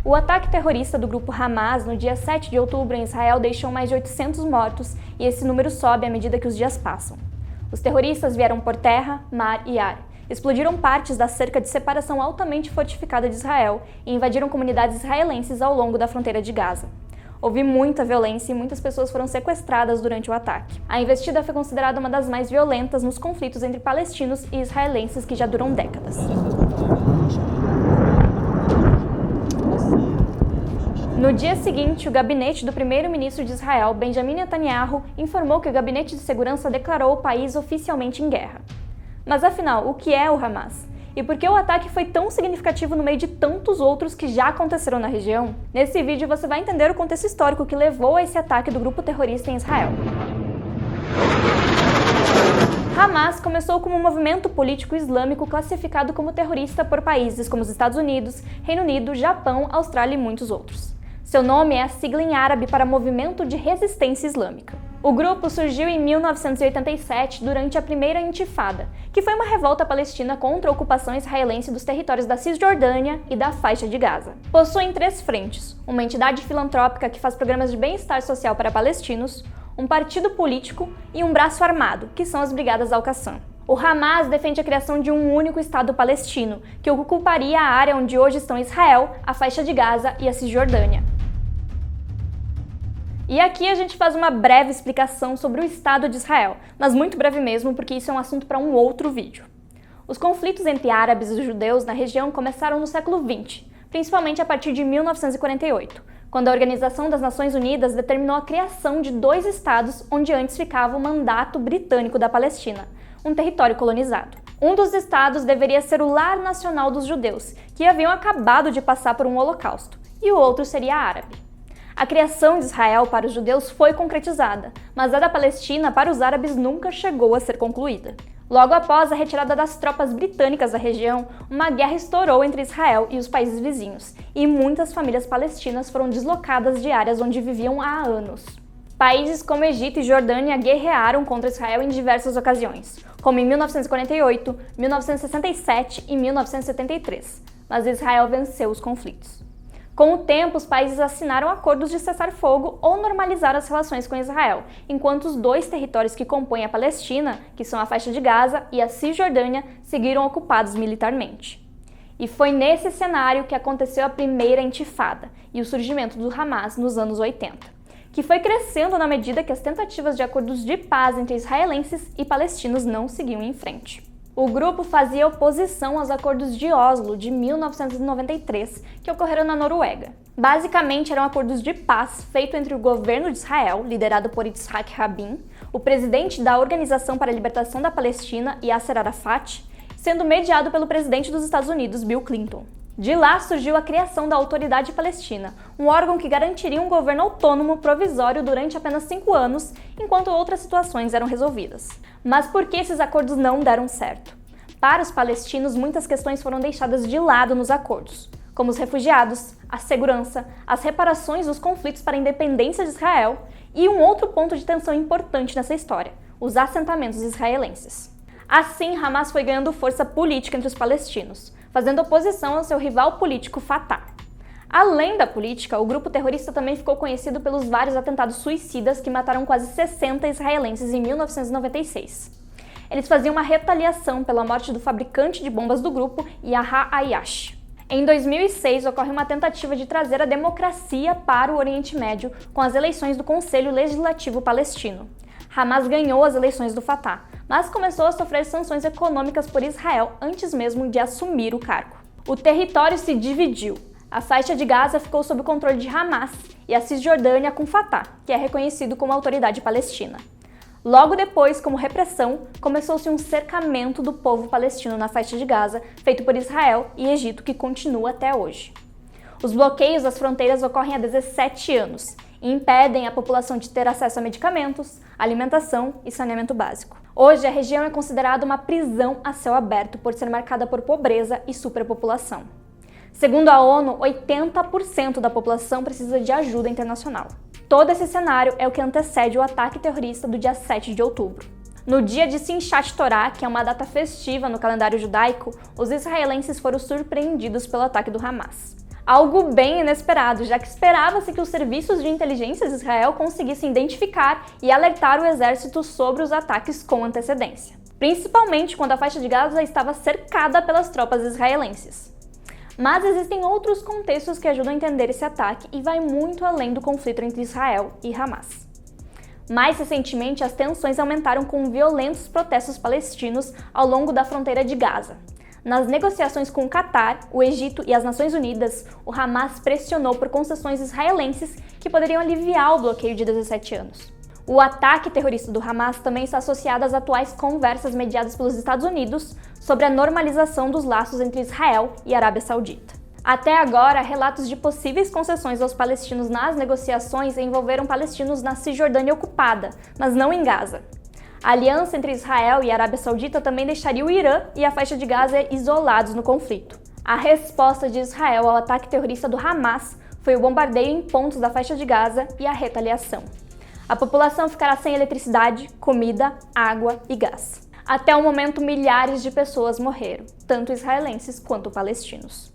O ataque terrorista do grupo Hamas no dia 7 de outubro em Israel deixou mais de 800 mortos e esse número sobe à medida que os dias passam. Os terroristas vieram por terra, mar e ar. Explodiram partes da cerca de separação altamente fortificada de Israel e invadiram comunidades israelenses ao longo da fronteira de Gaza. Houve muita violência e muitas pessoas foram sequestradas durante o ataque. A investida foi considerada uma das mais violentas nos conflitos entre palestinos e israelenses que já duram décadas. No dia seguinte, o gabinete do primeiro-ministro de Israel, Benjamin Netanyahu, informou que o gabinete de segurança declarou o país oficialmente em guerra. Mas afinal, o que é o Hamas? E por que o ataque foi tão significativo no meio de tantos outros que já aconteceram na região? Nesse vídeo você vai entender o contexto histórico que levou a esse ataque do grupo terrorista em Israel. Hamas começou como um movimento político islâmico classificado como terrorista por países como os Estados Unidos, Reino Unido, Japão, Austrália e muitos outros. Seu nome é a sigla em árabe para Movimento de Resistência Islâmica. O grupo surgiu em 1987 durante a primeira Intifada, que foi uma revolta palestina contra a ocupação israelense dos territórios da Cisjordânia e da Faixa de Gaza. Possuem 3 frentes: uma entidade filantrópica que faz programas de bem-estar social para palestinos, um partido político e um braço armado, que são as Brigadas Al-Qassam. O Hamas defende a criação de um único Estado palestino, que ocuparia a área onde hoje estão Israel, a Faixa de Gaza e a Cisjordânia. E aqui a gente faz uma breve explicação sobre o Estado de Israel, mas muito breve mesmo, porque isso é um assunto para um outro vídeo. Os conflitos entre árabes e judeus na região começaram no século XX, principalmente a partir de 1948, quando a Organização das Nações Unidas determinou a criação de 2 estados onde antes ficava o mandato britânico da Palestina, um território colonizado. Um dos estados deveria ser o lar nacional dos judeus, que haviam acabado de passar por um holocausto, e o outro seria árabe. A criação de Israel para os judeus foi concretizada, mas a da Palestina para os árabes nunca chegou a ser concluída. Logo após a retirada das tropas britânicas da região, uma guerra estourou entre Israel e os países vizinhos, e muitas famílias palestinas foram deslocadas de áreas onde viviam há anos. Países como Egito e Jordânia guerrearam contra Israel em diversas ocasiões, como em 1948, 1967 e 1973, mas Israel venceu os conflitos. Com o tempo, os países assinaram acordos de cessar-fogo ou normalizar as relações com Israel, enquanto os 2 territórios que compõem a Palestina, que são a Faixa de Gaza e a Cisjordânia, seguiram ocupados militarmente. E foi nesse cenário que aconteceu a primeira Intifada e o surgimento do Hamas nos anos 80, que foi crescendo na medida que as tentativas de acordos de paz entre israelenses e palestinos não seguiam em frente. O grupo fazia oposição aos acordos de Oslo de 1993, que ocorreram na Noruega. Basicamente, eram acordos de paz feitos entre o governo de Israel, liderado por Yitzhak Rabin, o presidente da Organização para a Libertação da Palestina, Yasser Arafat, sendo mediado pelo presidente dos Estados Unidos, Bill Clinton. De lá surgiu a criação da Autoridade Palestina, um órgão que garantiria um governo autônomo provisório durante apenas 5 anos, enquanto outras situações eram resolvidas. Mas por que esses acordos não deram certo? Para os palestinos, muitas questões foram deixadas de lado nos acordos, como os refugiados, a segurança, as reparações dos conflitos para a independência de Israel e um outro ponto de tensão importante nessa história, os assentamentos israelenses. Assim, Hamas foi ganhando força política entre os palestinos, fazendo oposição ao seu rival político Fatah. Além da política, o grupo terrorista também ficou conhecido pelos vários atentados suicidas que mataram quase 60 israelenses em 1996. Eles faziam uma retaliação pela morte do fabricante de bombas do grupo, Yahya Ayash. Em 2006, ocorre uma tentativa de trazer a democracia para o Oriente Médio com as eleições do Conselho Legislativo Palestino. Hamas ganhou as eleições do Fatah, mas começou a sofrer sanções econômicas por Israel antes mesmo de assumir o cargo. O território se dividiu. A Faixa de Gaza ficou sob o controle de Hamas e a Cisjordânia com Fatah, que é reconhecido como Autoridade Palestina. Logo depois, como repressão, começou-se um cercamento do povo palestino na Faixa de Gaza, feito por Israel e Egito, que continua até hoje. Os bloqueios das fronteiras ocorrem há 17 anos e impedem a população de ter acesso a medicamentos, alimentação e saneamento básico. Hoje, a região é considerada uma prisão a céu aberto por ser marcada por pobreza e superpopulação. Segundo a ONU, 80% da população precisa de ajuda internacional. Todo esse cenário é o que antecede o ataque terrorista do dia 7 de outubro. No dia de Simchat Torah, que é uma data festiva no calendário judaico, os israelenses foram surpreendidos pelo ataque do Hamas. Algo bem inesperado, já que esperava-se que os serviços de inteligência de Israel conseguissem identificar e alertar o exército sobre os ataques com antecedência, principalmente quando a faixa de Gaza estava cercada pelas tropas israelenses. Mas existem outros contextos que ajudam a entender esse ataque e vai muito além do conflito entre Israel e Hamas. Mais recentemente, as tensões aumentaram com violentos protestos palestinos ao longo da fronteira de Gaza. Nas negociações com o Catar, o Egito e as Nações Unidas, o Hamas pressionou por concessões israelenses que poderiam aliviar o bloqueio de 17 anos. O ataque terrorista do Hamas também está associado às atuais conversas mediadas pelos Estados Unidos sobre a normalização dos laços entre Israel e Arábia Saudita. Até agora, relatos de possíveis concessões aos palestinos nas negociações envolveram palestinos na Cisjordânia ocupada, mas não em Gaza. A aliança entre Israel e a Arábia Saudita também deixaria o Irã e a faixa de Gaza isolados no conflito. A resposta de Israel ao ataque terrorista do Hamas foi o bombardeio em pontos da faixa de Gaza e a retaliação. A população ficará sem eletricidade, comida, água e gás. Até o momento, milhares de pessoas morreram, tanto israelenses quanto palestinos.